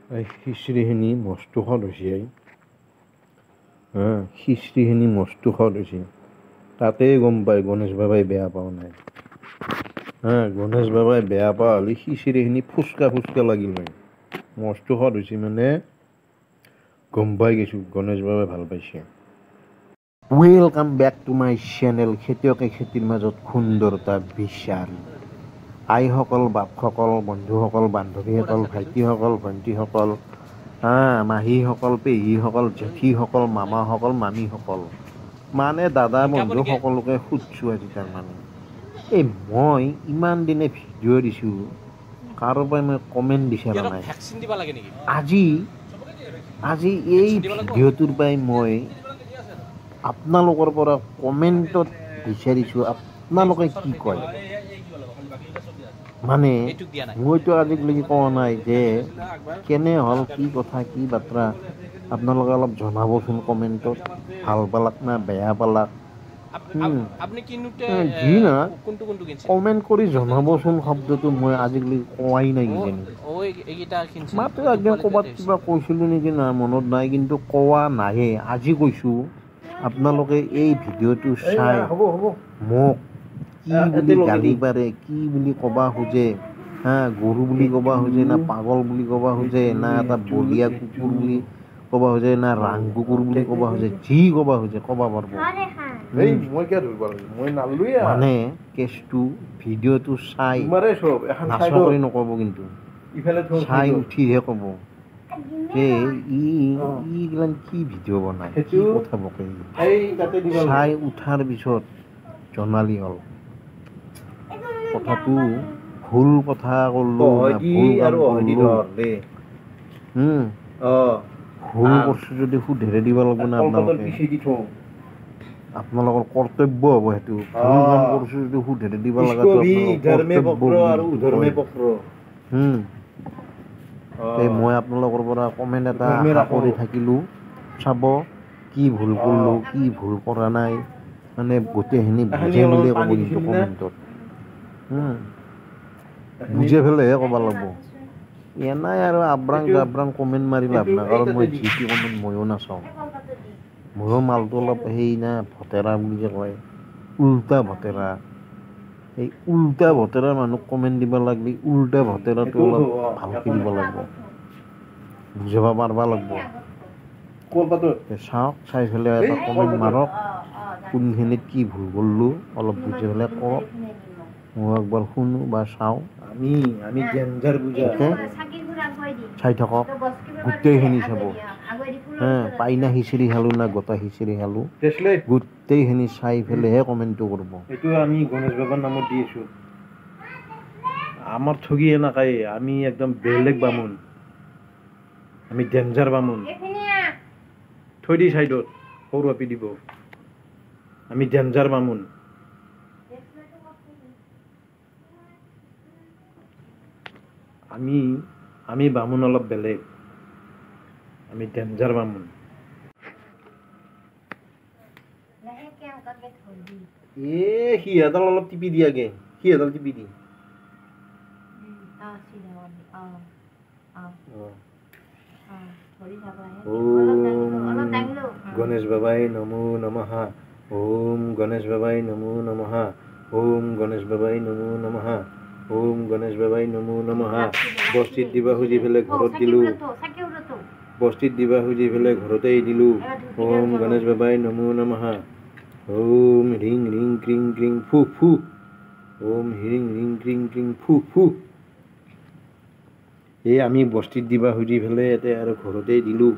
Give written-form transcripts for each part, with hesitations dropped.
খিচৰিখিনি মস্ত সোৱাদ হৈছে খিচৰিখিনি মস্ত সোৱাদ হৈছে তাতেই গম পায় গণেশ বাবাই বেয়া পাওঁ নাই গণেশ বাবাই বেয়া পোৱা হ'লে খিচৰিখিনি ফুচকা ফুচকা লাগিল নাই মস্ত সোৱাদ হৈছে মানে গম পাই গৈছোঁ গণেশ বাবাই ভাল পাইছে welcome back to my channel খেতিয়কে খেতিৰ মাজত সুন্দৰতা বিচাৰ আইসকল বাপসকল বন্ধুসকল বান্ধৱীসকল ভাইটিসকল ভণ্টিসকল মাহীসকল পেহীসকল জেঠীসকল মামাসকল মামীসকল মানে দাদা বন্ধু সকলোকে সুধিছোঁ আজি তাৰমানে এই মই ইমান দিনে ভিডিঅ' দিছোঁ কাৰোবাই মই কমেণ্ট বিচৰা নাই আজি এই ভিডিঅ'টোৰ পৰাই মই আপোনালোকৰ পৰা কমেণ্টত বিচাৰিছোঁ আপোনালোকে কি কয় মানে মইতো আজিলৈকে কোৱা নাই যে কেনে হ'ল কি কথা কি বাৰ্তা আপোনালোকে অলপ জনাবচোন কমেণ্টত ভাল পালাক না বেয়া পালাক যি না কমেণ্ট কৰি জনাবচোন শব্দটো মই আজিলৈকে কোৱাই নাই কিজানি মাত্ৰ একদম ক'ৰবাত কিবা কৈছিলোঁ নেকি না মনত নাই কিন্তু কোৱা নাহে আজি কৈছোঁ আপোনালোকে এই ভিডিঅ'টো চাই মোক কি বুলি গালি পাৰে কি বুলি ক'বা খোজে গৰু বুলি ক'বা খোজে না পাগল বুলি ক'বা খোজে না এটা বলীয়া কুকুৰ বুলি ক'বা খোজে না ৰাং কুকুৰ বুলি ক'বা খোজে যি ক'বা খোজে ক'বা পাৰিব মানে কেছটো ভিডিঅ'টো চাই নাচৰি নক'ব কিন্তু চাই উঠিহে ক'ব যে ইগিলান কি ভিডিঅ' বনাই কি কথা বকে চাই উঠাৰ পিছত জনালি হ'ল কথাটো ভুল কথা ক'লোঁ ভুল কৰিছোঁ যদি শুধৰাই দিব লাগিব না আপোনালোকৰ কৰ্তব্য হ'ব সেইটো ভুল কাম কৰিছোঁ যদি শুধৰাই দিব লগাটো মই আপোনালোকৰ পৰা কমেণ্ট এটা আশা কৰি থাকিলোঁ চাব কি ভুল কৰিলোঁ কি ভুল কৰা নাই মানে গোটেইখিনি বুজাই মেলি ক'ব কিন্তু কমেণ্টত বুজাই পেলাইহে ক'ব লাগিব এনেই আৰু আব্ৰাং জাব্ৰাং কমেণ্ট মাৰি লাভ নাই কাৰণ মই যি টি কমেণ্ট ময়ো নাচাওঁ ময়ো মালটো অলপ সেই না ভতেৰা বুলি যে কয় উল্টা ভতেৰা এই উল্টা ভতেৰা মানুহক কমেণ্ট দিব লাগিলে উল্টা ভতেৰাটো অলপ ভালকৈ দিব লাগিব বুজাব পাৰিব লাগিব চাওক চাই পেলাই এটা কমেণ্ট মাৰক কোনখিনিত কি ভুল কৰিলোঁ অলপ বুজাই পেলাই কওক মই একবাৰ শুনো বা চাওঁ আমি চাই থাকক গোটেইখিনি চাব পাইনা খিচিৰি খালোঁ না গোটা খিচিৰি খালোঁ গোটেইখিনি চাই পেলাইহে কমেণ্টটো কৰিব এইটো আমি গণেশ বাবাৰ নামত দি আছোঁ আমাৰ ঠগি এনেকাই আমি একদম বেলেগ বামুণ আমি ডেঞ্জাৰ বামুণ থৈ দি চাইডত সৰু আপি দিব আমি ডেঞ্জাৰ বামুণ আমি বামুণ অলপ বেলেগ আমি ডেঞ্জাৰ বামুণ সিহঁতক অলপ টিপি দিয়াগে সিহঁতক টিপি দি গণেশ বাবাই নমো নমঃ ওম গণেশ বাবাই নমো নমঃ ওম গণেশ বাবাই নমো নমঃ ওম গণেশ বাবাই নমো নমঃ বস্তিত দিবা খুজি পেলাই ঘৰত দিলোঁ বস্তিত দিবা খুজি পেলাই ঘৰতেই দিলোঁ ওম গণেশ বাবাই নমো নমঃ ওম হ্ৰিং হ্ৰিং ক্ৰিং ক্ৰিং ফু ফু ওম হ্ৰিং হ্ৰিং ক্ৰিং ক্ৰিং ফু ফু এই আমি বস্তিত দিবা খুজি পেলাই ইয়াতে আৰু ঘৰতেই দিলোঁ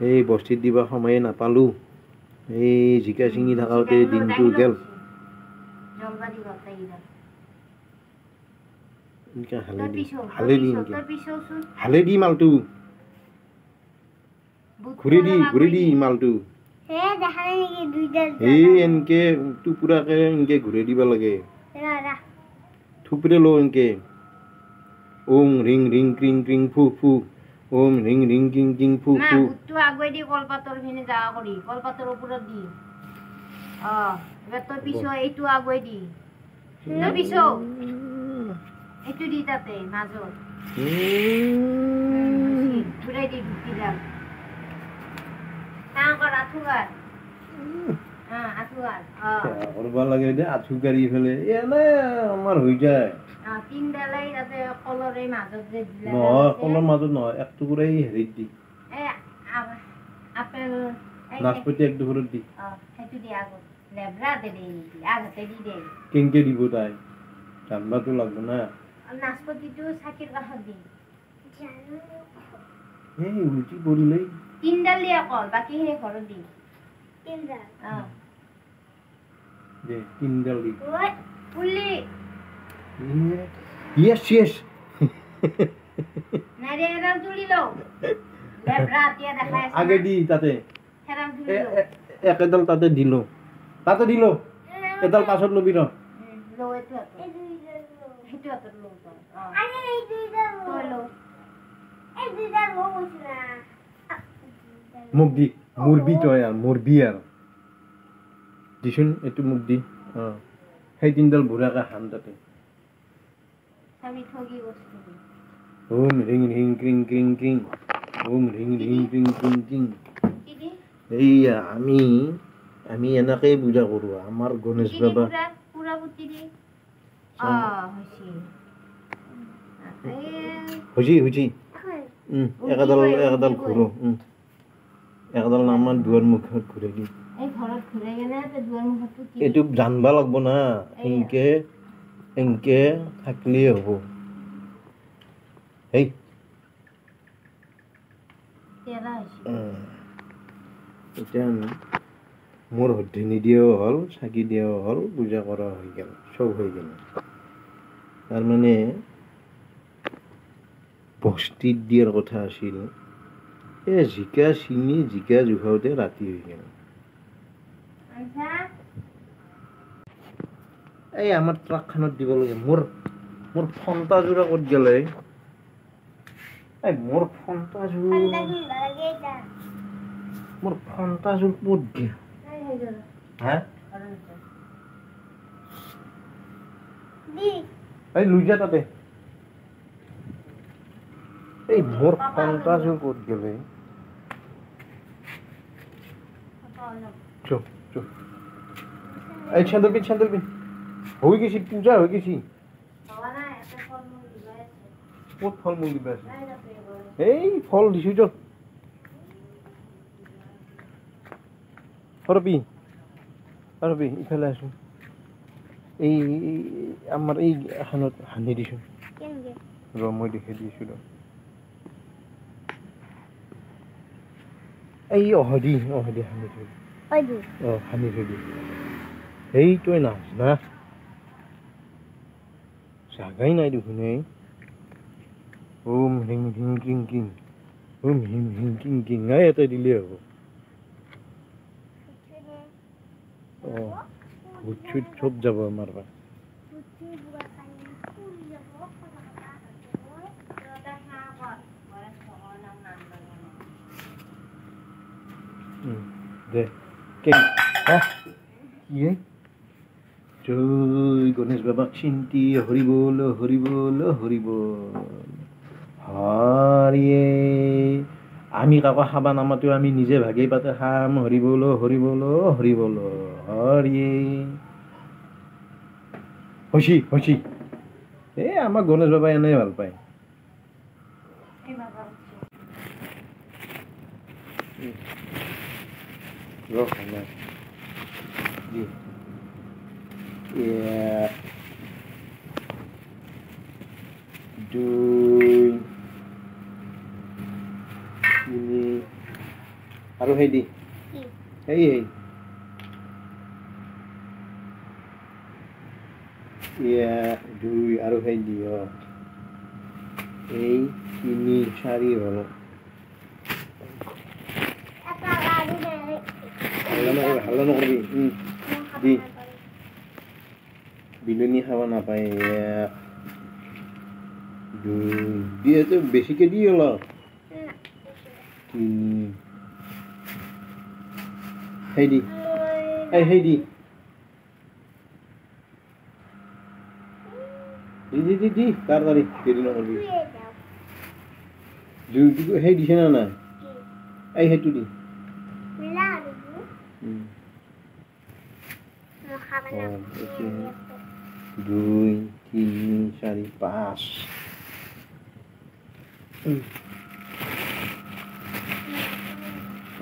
এই বস্তিত দিবা সময়ে নাপালোঁ এই জিকা ছিঙি থাকোঁতে দিনটো গেল হালে দি মালটো ঘূৰি দি মালটো এই এনেকে টুকুৰাকে এনেকে ঘূৰাই দিব লাগে থুপৰে লো এনেকে ওম ৰিং ৰিং ক্ৰিং ক্ৰিং ফু ফু ওম ৰিং ৰিং ক্ৰিং ক্ৰিং ফু ফু আগুৱাই দি কলপাতৰ খিনি জাগা কৰি কলপাতৰ ওপৰত দি এবার তোর পিছু এইটু আগুয়াই দি তোর পিছু এইটু দি তাতে মাজত করবা লাগে দে আঁঠু কাঢ়ি ফেলে এনে আমার হয়ে যায় নহয় কলৰ মাজত নহয় এক টুকুৰা এই হেৰিত দি নাচপতি এক টুকুৰত দি কেনেকে দিব তাই জানবাতো লাগব না নাচপতিটো চাকিৰ কাষত দি এই উল্টি পৰিলে তিনডাল দিয়া কল বাকিখিনি ঘৰত দি তিনডাল দে তিনডাল দি পুলি ইয়েস ইয়েস নাৰিয়েল তুলি লও লেবৰা দিয়া দেখাই আছে আগে দি তাতে হেৰাম তুলি লও একেডাল তাতে দিলো এডাল পাছত লবি ন লো এটো এটো লো আরে এই দুইডাল লো এই দুইডাল লো বুঝলা মুখ দি মুরবি আর দিছুন এটু মুখ দি সেই তিনডাল বুঢ়াকে হান তাতে আমি ঠগি বস্তু ওম রিং রিং ক্রিং ক্রিং ক্রিং ওম রিং রিং ক্রিং ক্রিং ক্রিং এইয়া আমি এনেকেই পূজা কৰো আমাৰ গণেশ বাবা পুৰা বুদ্ধি দি হইছি একাদাল ঘুৰো একাদাল নামান দুয়াৰ মুখত ঘুৰে দি এই ঘৰত ঘুরে গেলে তে দুয়ার মুখত কি এটু জানবা লাগব না এনকে থাকলে হবো এই তেরা আছে এটা মোর হদ্দি নিদিয়াও হল চাকি দিয়াও হল পূজা করা হয়ে গেল সব হয়ে গেল তার মানে বস্তিত দিয়ার কথা আছিল জিকা চিনি জিকা জোখাওতে রাতি হয়ে গেল এই আমার ট্রাকখানত দিব লাগে মোর ফন্টা জোড়া কত গেলে মোর ফন্টা জোড় কত গেল হ্যাঁ এই লুইজা তাতে এই মোর ফন্টা জোড় কত গেলে চুপ এই ছান্দল বিন হয়ে গেছি পূজা হয়ে গেছি কত ফলমূল দিবা আছে এই ফল দিছো চ রবি ইফালে আছো এই আমার এই এখানত হানি দিছো র মই দেখে দিছো ৰ এই অহদি হানি থৈ হানি থৈ এই তই নাচ না জাগাই নাই দেখোন এই ওম হিং হিং কিং কিং ওম হিং হিং কিং কিং এটা দিলে হ'ব ভূত সব যাব আমার পা দে কে কি জয় গণেশ বাবা চিন্তি হরি বল হরিয়ে আমি কাকো খাবা নামাতো আমি নিজে ভাগেই পাতে খাম হৰি বল হৰিয়ে হৈছি এই আমাৰ গণেশ বাবাই এনেই ভাল পায় আৰু সেই দি এই দুই আৰু সেই দি এই 3 4 হল হাল্লা নকৰিবি দি বিলনি খাব নাপায় দিয়ে তো বেছিকে দি অলপ সেই দি তাড়াতাড়ি দেরি নকৰিবি সেই দিছে না নাই এই সেইটো দি 2 3 4 5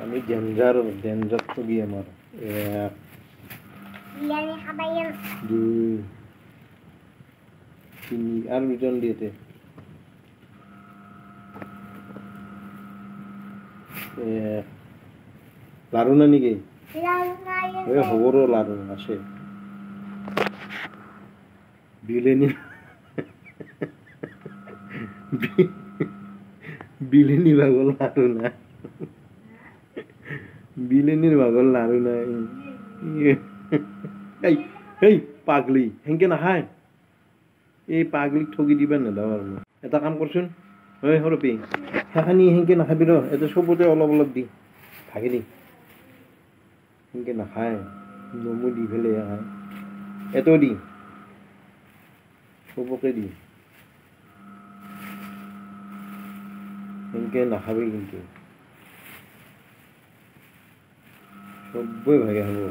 আমি ডেঞ্জার তো গিয়ে আমার 1 2 3 আর দুজন দিতে লাড়ু না নিকে খবরও লাড়ু আসে বিলেনি বাগল লাড়ু না বিলেনির বাগল লাড়ু না এই পাগলি হেঁকে নাখায় এই পাগলিক ঠগি দিবেন না দাও আৰু এটা কাম কৰচোন হয় সৰপি সেইখানি হেঁকে নাখাবি ৰ এটা চবতে অলপ অলপ দি ভাগি দি হেঁকে নাখায় নমু দি পেলাই খায় এটো দি চবকে দি হেঁকে নাখাবি কিন্তু চবই ভাগে হ'ব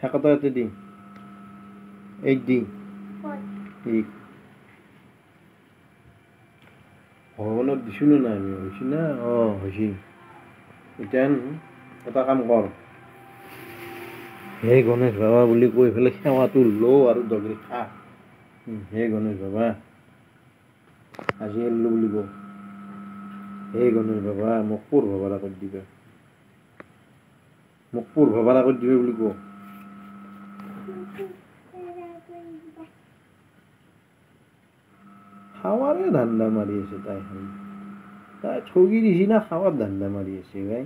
হেকটা এতে দি এই দি ভগৱানক দিছোঁ নে নাই আমি হৈছি না হৈছি এতিয়া এটা কাম কৰ হে গণেশ বাবা বুলি কৈ পেলাই সেৱাটো লওঁ আৰু দগৰি খা হে গণেশ বাবা আজি এৰিলোঁ বুলি কওঁ হে গণেশ বাবা মোক পঢ়িব পাৰা কৰি দিবা মোক পঢ়িব পাৰা কৰি দিবা বুলি কওঁ খাৱাৰে ধান্দা মাৰি আছে তাই ঠগি দিছি না খাৱাৰ ধান্দা মাৰি আছে ভাই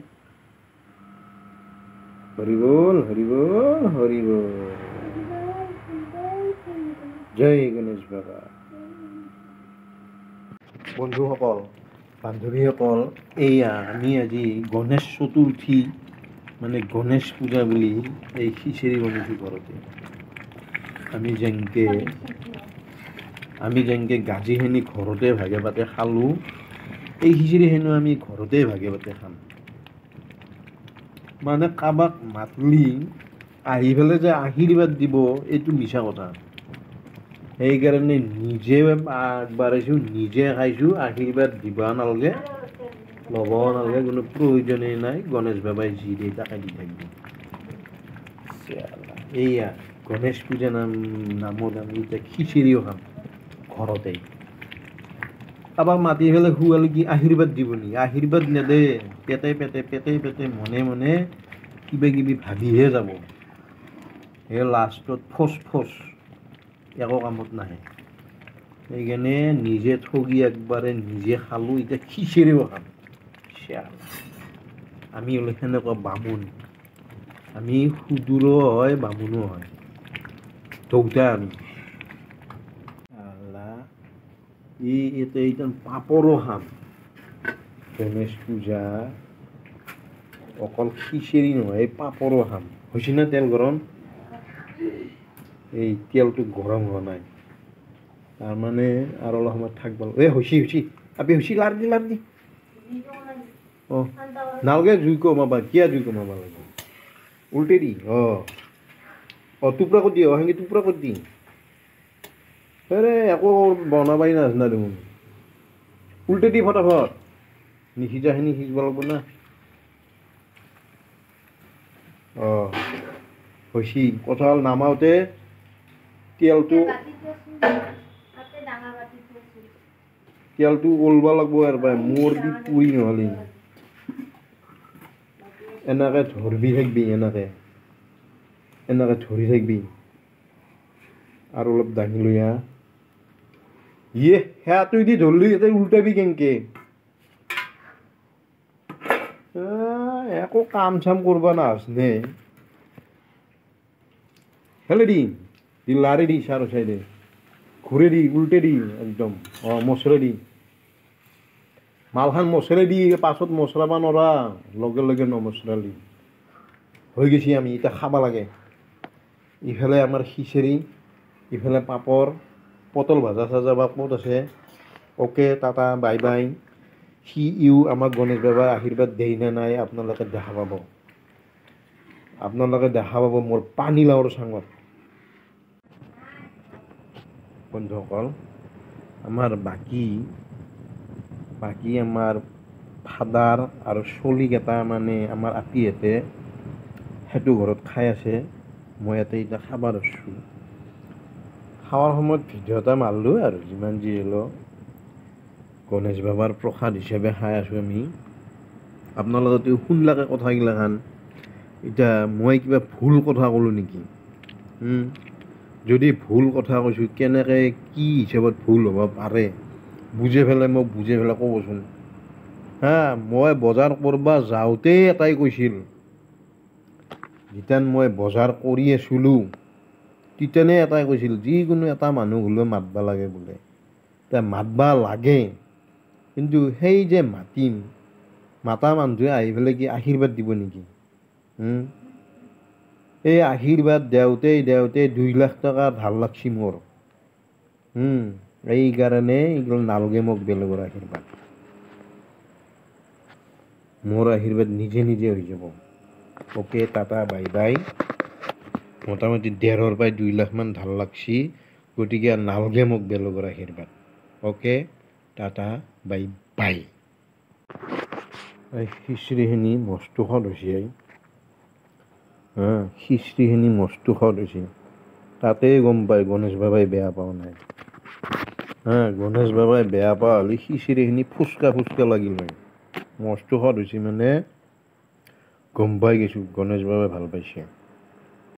হৰি বল হৰি বল হৰি বল জয় গণেশ বাবা বন্ধুসকল বান্ধৱীসকল এয়া আমি আজি গণেশ চতুৰ্থী মানে গণেশ পূজা বুলি এই খিচিৰি বনাইছোঁ ঘৰতে আমি যেনেকে গাজিখিনি ঘৰতে ভাগে পাতে খালোঁ এই খিচিৰিখিনিও আমি ঘৰতে ভাগে পাতে খাম মানে কাৰোবাক মাতলি আহি পেলাই যে আশীৰ্বাদ দিব এইটো মিছা কথা সেইকাৰণে নিজে আগবাঢ়িছোঁ নিজে খাইছোঁ আশীৰ্বাদ দিব নালাগে ল'ব নালাগে কোনো প্ৰয়োজনেই নাই গণেশ বাবাই যি দিয়ে তাকে দি থাকিব এইয়া গণেশ পূজা নামত আমি এতিয়া খিচিৰিও খাম ঘৰতে কাৰোবাক মাতি পেলাই খুৱালে কি আশীৰ্বাদ দিব নেকি আশীৰ্বাদ নেদে পেটে মনে মনে কিবা কিবি ভাবিহে যাব সেই লাষ্টত ফচ একো কামত নাহে সেইকাৰণে নিজে ঠগি একবাৰে নিজে খালোঁ এতিয়া খিচিৰিও খাম আমি হ'লে সেনেকুৱা বামুণ আমি সুদূৰো হয় বামুণো হয় দুটা আমি এতিয়া পাপৰো খাম গণেশ পূজা অকল খিচিৰি নহয় এই পাপৰো খাম হৈছে না তেল গৰম এই তেলটো গৰম হোৱা নাই তাৰমানে আৰু অলপ সময় থাকিব হৈছে আপি হৈছে লাৰ দি নালগে জুই কমাবা কিয় জুই কমাবা লাগে উল্টে দি টুকুৰা কৰি দি সেনেকৈ টুকুৰা কৰি দি একো বনাবাই নাজানা দেখোন উল্টে দি ফটাফট নিসিজাখিনি সিজিব লাগিব না হৈছি কথা হ'ল নামাওঁতে তেলটো ওলব লাগিব আৰু মোৰ দি পুৰি নহ'লে এনেকৈ ধৰবি থাকিবি এনেকৈ ধৰি থাকিবি আৰু অলপ দাঙি লৈ আহ সেয়াটো দি ধৰলি এতিয়া উল্টাবি কেনেকৈ একো কাম চাম কৰিব নাজানে হেলে দি লাৰি দি চাৰো চাইডে ঘূৰে দি উল্টে দি একদম মছলা দি মালখান মছলা দি পাছত মছলাব নৰা লগে লগে নমছলা দি হৈ গৈছে আমি এতিয়া খাব লাগে ইফালে আমাৰ খিচিৰি ইফালে পাপৰ পটল ভাজা চাজা বা ক'ত আছে অ'কে টাটা বাই বাই ইও আমাক গণেশ বাবাৰ আশীৰ্বাদ দেই নে নাই আপোনালোকে দেখা পাব। আপোনালোকে দেখা পাব মোৰ পানীলাওৰ চাঙত। বন্ধুসকল, আমাৰ বাকী আমাৰ ফাদাৰ আৰু চলিকেইটা মানে আমাৰ আপিহঁতে সেইটো ঘৰত খাই আছে। মই ইয়াতে এতিয়া খাব ধৰিছোঁ। খাৱাৰ সময়ত ভিডিঅ' এটা মাৰিলোঁ আৰু যিমান যি হ'লেও গণেশ বাবাৰ প্ৰসাদ হিচাপে খাই আছোঁ আমি। আপোনালোকেতো শুনলাকে কথাগিলাখান। এতিয়া মই কিবা ভুল কথা ক'লোঁ নেকি? যদি ভুল কথা কৈছোঁ, কেনেকৈ কি হিচাপত ভুল হ'ব পাৰে বুজাই পেলাই ক'বচোন। মই বজাৰ কৰিব যাওঁতেই এটাই কৈছিল, যেতিয়া মই বজাৰ কৰি আছিলোঁ তেতিয়ানে এটাই কৈছিল, যিকোনো এটা মানুহ হ'লেও মাতবা লাগে বোলে। এতিয়া মাতবা লাগে, কিন্তু সেই যে মাতিম, মাতা মানুহে আহি পেলাই কি আশীৰ্বাদ দিব নেকি? এই আশীৰ্বাদ দেওঁতে 2 লাখ টকা ধাৰ লাগছি মোৰ। এইকাৰণে এইগুলো নালগে মোক বেলেগৰ আশীৰ্বাদ। মোৰ আশীৰ্বাদ নিজে হৈ যাব। Okay, Tata, bye bye. মোটামুটি 1.5 পৰা 2 লাখ মান ধাৰ লাগছি, গতিকে নালগে মোক বেলেগৰ আশীৰ্বাদ। Okay, Tata, bye bye. খিচিৰিখিনি মস্ত সোৱাদ হৈছে। খিচিৰিখিনি মস্ত সোৱাদ হৈছে। তাতেই গম পায় গণেশ বাবাই বেয়া পোৱা নাই। গণেশ বাবাই বেয়া পোৱা হ'লে খিচিৰিখিনি ফুচকা লাগিল হয়। মস্ত সোৱাদ হৈছে মানে গম পাই গৈছোঁ গণেশ বাবাই ভাল পাইছে।